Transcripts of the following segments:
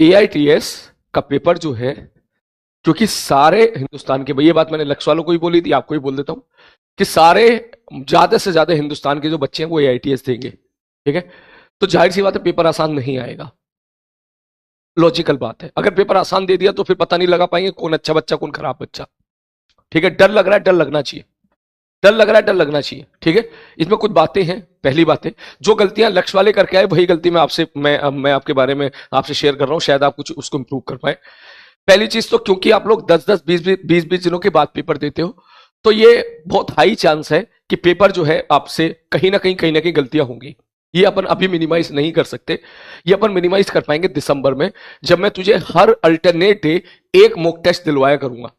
AITS का paper जो है, क्योंकि सारे हिंदुस्तान के, ये बात मैंने लक्ष्य वालों को ही बोली थी, आपको ही बोल देता हूं कि सारे ज्यादा से ज्यादा हिंदुस्तान के जो बच्चे हैं वो एआईटीएस देंगे, ठीक है। तो जाहिर सी बात है पेपर आसान नहीं आएगा, लॉजिकल बात है। अगर पेपर आसान दे दिया तो फिर पता नहीं लगा पाएंगे कौन अच्छा बच्चा कौन खराब बच्चा, ठीक है। डर लग रहा है, डर लगना चाहिए, डर लग रहा है, डर लगना चाहिए, ठीक है। इसमें कुछ बातें हैं। पहली बात है, जो गलतियां लक्ष्य वाले करके आए वही गलती मैं आपके बारे में आपसे शेयर कर रहा हूं, शायद आप कुछ उसको इंप्रूव कर पाए। पहली चीज तो, क्योंकि आप लोग 10-10 20-20 दिनों के बाद पेपर देते हो, तो ये बहुत हाई चांस है कि पेपर जो है आपसे कहीं ना कहीं गलतियां होंगी। ये अपन अभी मिनिमाइज नहीं कर सकते, ये अपन मिनिमाइज कर पाएंगे दिसंबर में, जब मैं तुझे हर अल्टरनेट डे एक मॉक टेस्ट दिलवाया करूंगा।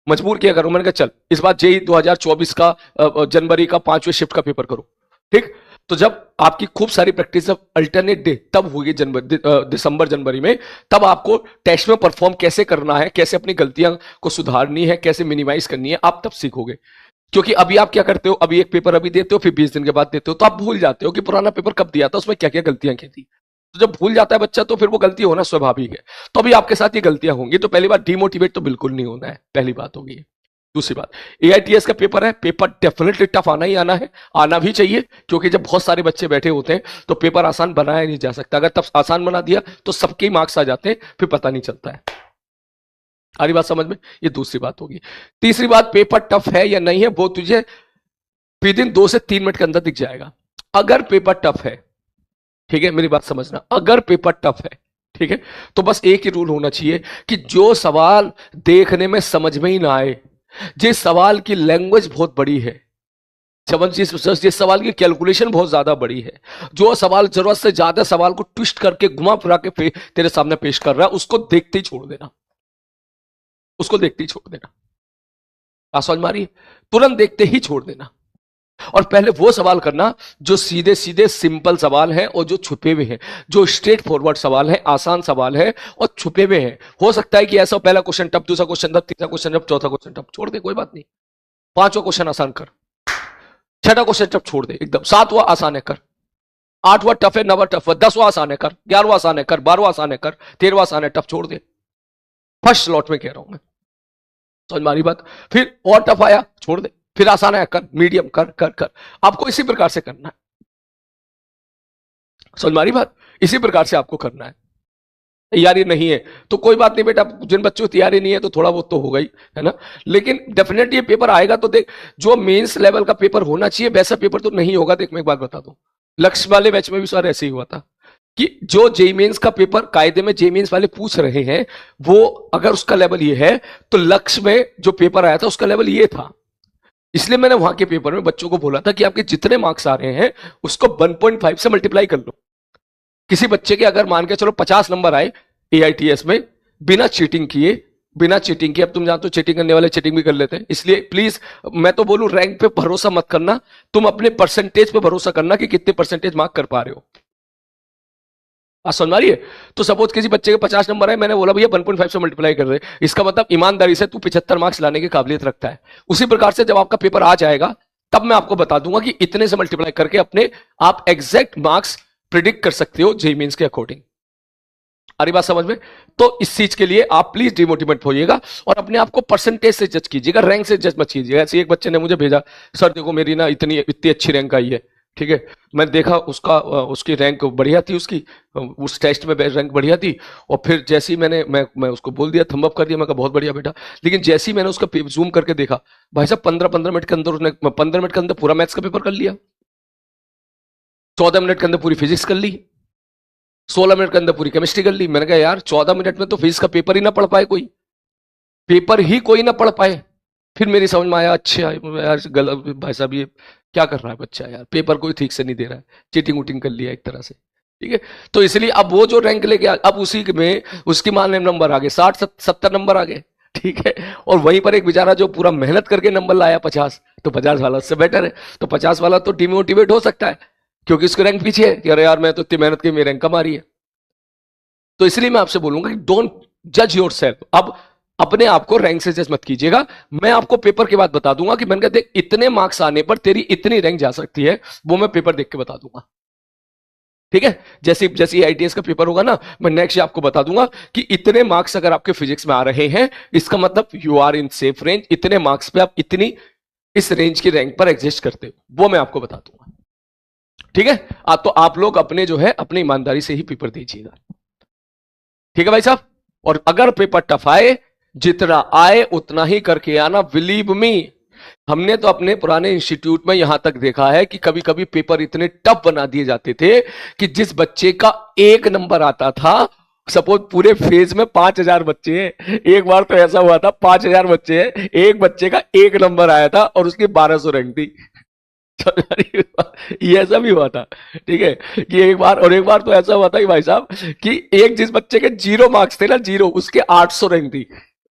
मजबूर किया करूंगा, मैंने कहा चल इस बार जेई 2024 का जनवरी का 5वें शिफ्ट का पेपर करो, ठीक। तो जब आपकी खूब सारी प्रैक्टिस अल्टरनेट डे तब होगी दिसंबर जनवरी में, तब आपको टेस्ट में परफॉर्म कैसे करना है, कैसे अपनी गलतियां को सुधारनी है, कैसे मिनिमाइज करनी है, आप तब सीखोगे। क्योंकि अभी आप क्या करते हो, अभी एक पेपर अभी देते हो, फिर 20 दिन के बाद देते हो, तो आप भूल जाते हो कि पुराना पेपर कब दिया था, उसमें क्या क्या गलतियां की थी। तो जब भूल जाता है बच्चा तो फिर वो गलती होना स्वाभाविक है। तो अभी आपके साथ ये गलतियां होंगी, तो पहली बात डिमोटिवेट तो बिल्कुल नहीं होना है, पहली बात होगी। दूसरी बात, एआईटीएस का पेपर है, पेपर डेफिनेटली टफ आना ही आना है, आना भी चाहिए, क्योंकि जब बहुत सारे बच्चे बैठे होते हैं तो पेपर आसान बनाया नहीं जा सकता। अगर तब आसान बना दिया तो सबके मार्क्स आ जाते हैं, फिर पता नहीं चलता है। आ रही बात समझ में? ये दूसरी बात होगी। तीसरी बात, पेपर टफ है या नहीं है वो तुझे विद इन 2 से 3 मिनट के अंदर दिख जाएगा। अगर पेपर टफ है, ठीक है, मेरी बात समझना, अगर पेपर टफ है, ठीक है, तो बस एक ही रूल होना चाहिए कि जो सवाल देखने में समझ में ही ना आए, जिस सवाल की लैंग्वेज बहुत बड़ी है, जिस सवाल की कैलकुलेशन बहुत ज्यादा बड़ी है, जो सवाल जरूरत से ज्यादा सवाल को ट्विस्ट करके घुमा फिरा के तेरे सामने पेश कर रहा है, उसको देखते ही छोड़ देना, उसको देखते ही छोड़ देना। बात समझ में आ रही है? तुरंत देखते ही छोड़ देना, और पहले वो सवाल करना जो सीधे सीधे सिंपल सवाल है और जो छुपे हुए हैं, जो स्ट्रेट फॉरवर्ड सवाल है, आसान सवाल है और छुपे हुए हैं। हो सकता है कि ऐसा पहला क्वेश्चन टफ, दूसरा क्वेश्चन टफ, तीसरा क्वेश्चन टफ, चौथा क्वेश्चन टफ, छोड़ दे, कोई बात नहीं। 5वां क्वेश्चन आसान कर, 6वां क्वेश्चन टफ छोड़ दे एकदम, 7वां आसान है कर, 8वां टफ है, 9वां टफ है, 10वां आसान है कर, 11वां आसान है कर, 12वां आसान है कर, 13वां आसान है, टफ छोड़ दे। फर्स्ट स्लॉट में कह रहा हूं मैं, समझ मारी बात। फिर और टफ आया छोड़ दे, फिर आसान है कर, मीडियम कर कर कर, आपको इसी प्रकार से करना है। समझ मारी बात? इसी प्रकार से आपको करना है। तैयारी नहीं है तो कोई बात नहीं बेटा, जिन बच्चों की तैयारी नहीं है तो थोड़ा बहुत तो होगा ही, है ना। लेकिन डेफिनेटली ये पेपर आएगा तो देख, जो मेंस लेवल का पेपर होना चाहिए वैसा पेपर तो नहीं होगा। देख मैं एक बात बता दूं, लक्ष्य वाले बैच में भी सारे ऐसे ही हुआ था कि जो जेई मेंस का पेपर कायदे में जेई मेंस वाले पूछ रहे हैं, वो अगर उसका लेवल ये है तो लक्ष्य में जो पेपर आया था उसका लेवल ये था। इसलिए मैंने वहां के पेपर में बच्चों को बोला था कि आपके जितने मार्क्स आ रहे हैं उसको 1.5 से मल्टीप्लाई कर लो। किसी बच्चे के अगर मान के चलो 50 नंबर आए एआईटीएस में, बिना चीटिंग किए, बिना चीटिंग किए, अब तुम जानते हो चीटिंग करने वाले चीटिंग भी कर लेते हैं, इसलिए प्लीज मैं तो बोलूं रैंक पे भरोसा मत करना, तुम अपने परसेंटेज पे भरोसा करना कि कितने परसेंटेज मार्क कर पा रहे हो। समझ आ रही है? तो सपोज किसी बच्चे के 50 नंबर है, मैंने बोला भैया 1.5 से मल्टीप्लाई कर रहे, इसका मतलब ईमानदारी से तू 75 मार्क्स लाने की काबिलियत रखता है। उसी प्रकार से जब आपका पेपर आ जाएगा तब मैं आपको बता दूंगा कि इतने से मल्टीप्लाई करके अपने आप एग्जैक्ट मार्क्स प्रिडिक्ट कर सकते हो जेईई मेंस के अकॉर्डिंग। आ रही बात समझ में? तो इस चीज के लिए आप प्लीज डिमोटिवेट होइएगा और अपने आप को परसेंटेज से जज कीजिएगा, रैंक से जज मत कीजिएगा। ऐसे एक बच्चे ने मुझे भेजा, सर देखो मेरी ना इतनी अच्छी रैंक आई है, ठीक है। मैंने देखा उसकी रैंक बढ़िया थी, उसकी उस टेस्ट में रैंक बढ़िया थी, और फिर जैसे ही मैं उसको बोल दिया, थंब अप कर दिया, मैं कहा बहुत बढ़िया बेटा। लेकिन जैसे ही मैंने उसका जूम करके देखा, भाई साहब 15 मिनट के अंदर उसने 15 मिनट के अंदर पूरा मैथ्स का पेपर कर लिया, 14 मिनट के अंदर पूरी फिजिक्स कर ली, 16 मिनट के अंदर पूरी केमिस्ट्री कर ली। मैंने कहा यार 14 मिनट में तो फिजिक्स का पेपर ही ना पढ़ पाए, कोई पेपर ही कोई ना पढ़ पाए। फिर मेरी समझ में आया, अच्छा यार गलत, भाई साहब ये क्या कर रहा है बच्चा यार, पेपर कोई ठीक से नहीं दे रहा है, चीटिंग उटिंग कर लिया एक तरह से, ठीक है। तो इसलिए अब वो जो रैंक लेके अब उसी में उसकी मान नंबर आ गए 60-70 नंबर आ गए, ठीक है। और वहीं पर एक बेचारा जो पूरा मेहनत करके नंबर लाया 50, तो 50 वाला उससे बेटर है, तो 50 वाला तो डिमोटिवेट हो सकता है क्योंकि उसकी रैंक पीछे है कि अरे यार मैं तो इतनी मेहनत की, मेरी रैंक कम आ रही है। तो इसलिए मैं आपसे बोलूंगा कि डोंट जज योरसेल्फ। अब अपने आप को रैंक से जज मत कीजिएगा। मैं आपको पेपर के बाद बता दूंगा कि मैंने कहा देख इतने मार्क्स आने पर तेरी इतनी रैंक जा सकती है, वो मैं पेपर देख के बता दूंगा। ठीक है, जैसे जैसे आईटीएस का पेपर होगा ना, मैं नेक्स्ट आपको बता दूंगा कि इतने मार्क्स अगर आपके फिजिक्स में आ रहे हैं, इसका मतलब you are in safe range, इतने मार्क्स पे आप इतनी इस रेंज की रैंक पर एग्जिस्ट करते हो, वो मैं आपको बता दूंगा। ठीक है, तो आप लोग अपने जो है अपनी ईमानदारी से ही पेपर दीजिएगा। ठीक है भाई साहब, और अगर पेपर टफ आए, जितना आए उतना ही करके आना, बिलीव मी। हमने तो अपने पुराने इंस्टीट्यूट में यहां तक देखा है कि कभी कभी पेपर इतने टफ बना दिए जाते थे कि जिस बच्चे का 1 नंबर आता था, सपोज पूरे फेज में 5,000 बच्चे हैं, एक बार तो ऐसा हुआ था 5,000 बच्चे हैं, एक बच्चे का 1 नंबर आया था और उसकी 1200 रैंक थी। ये ऐसा भी हुआ था, ठीक है, कि एक बार तो ऐसा हुआ था कि भाई साहब कि एक जिस बच्चे के 0 मार्क्स थे ना, 0, उसके 800 रैंक थी।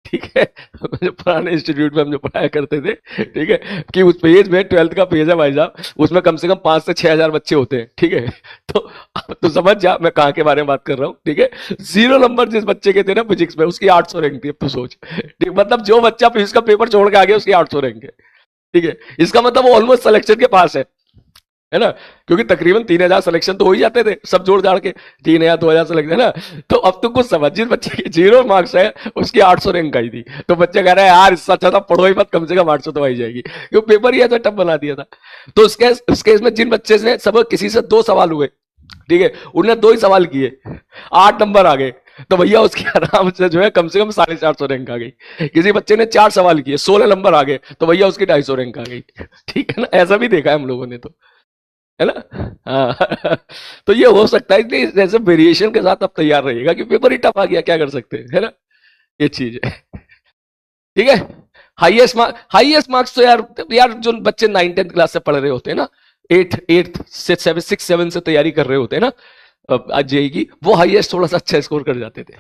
ठीक है, जो पुराने इंस्टीट्यूट में हम जो पढ़ाया करते थे, ठीक है, कि उस पेज में 12th का पेज है भाई साहब, उसमें कम से कम 5 से 6,000 बच्चे होते हैं। ठीक है, तो समझ जा मैं कहाँ के बारे में बात कर रहा हूँ। ठीक है, 0 नंबर जिस बच्चे के थे ना फिजिक्स में, उसकी 800 रैंक थी। अब तू सोच, ठीक, मतलब जो बच्चा फिजिक्स का पेपर छोड़ के आ गया उसकी 800 रैंक है। ठीक है, इसका मतलब वो ऑलमोस्ट सिलेक्शन के पास है ना, क्योंकि तकरीबन 3,000 सिलेक्शन तो हो ही जाते थे सब जोड़ जाड़ के, 3,000 2,000 सिलेक्शन है ना। तो अब तो कुछ समझ, जिस बच्चे के 0 मार्क्स है उसकी 800 रैंक आई थी, तो बच्चे कह रहे हैं यार इससे अच्छा था पढ़ो ही मत, कम से कम 800 तो आई जाएगी, क्योंकि पेपर ही ऐसा टफ बना दिया था। तो उसके इसमें जिन बच्चे ने सब किसी से 2 सवाल हुए, ठीक है, उन्होंने 2 ही सवाल किए, 8 नंबर आ गए, तो भैया उसकी आराम से जो है कम से कम 450 रैंक आ गई। किसी बच्चे ने 4 सवाल किए, 16 नंबर आ गए, तो भैया उसकी 250 रैंक आ गई। ठीक है ना, ऐसा भी देखा है हम लोगों ने, तो है ना। हाँ तो ये हो सकता है कि जैसे वेरिएशन के साथ आप तैयार रहिएगा कि पेपर ही टफ आ गया, क्या कर सकते हैं, है ना, ये चीज है। ठीक है, हाईएस्ट मार्क्स तो यार जो बच्चे 9th-10th क्लास से पढ़ रहे होते हैं ना, 8 से 7 6 7 से तैयारी कर रहे होते हैं ना आज जेई की, वो हाईएस्ट थोड़ा सा अच्छा स्कोर कर जाते थे।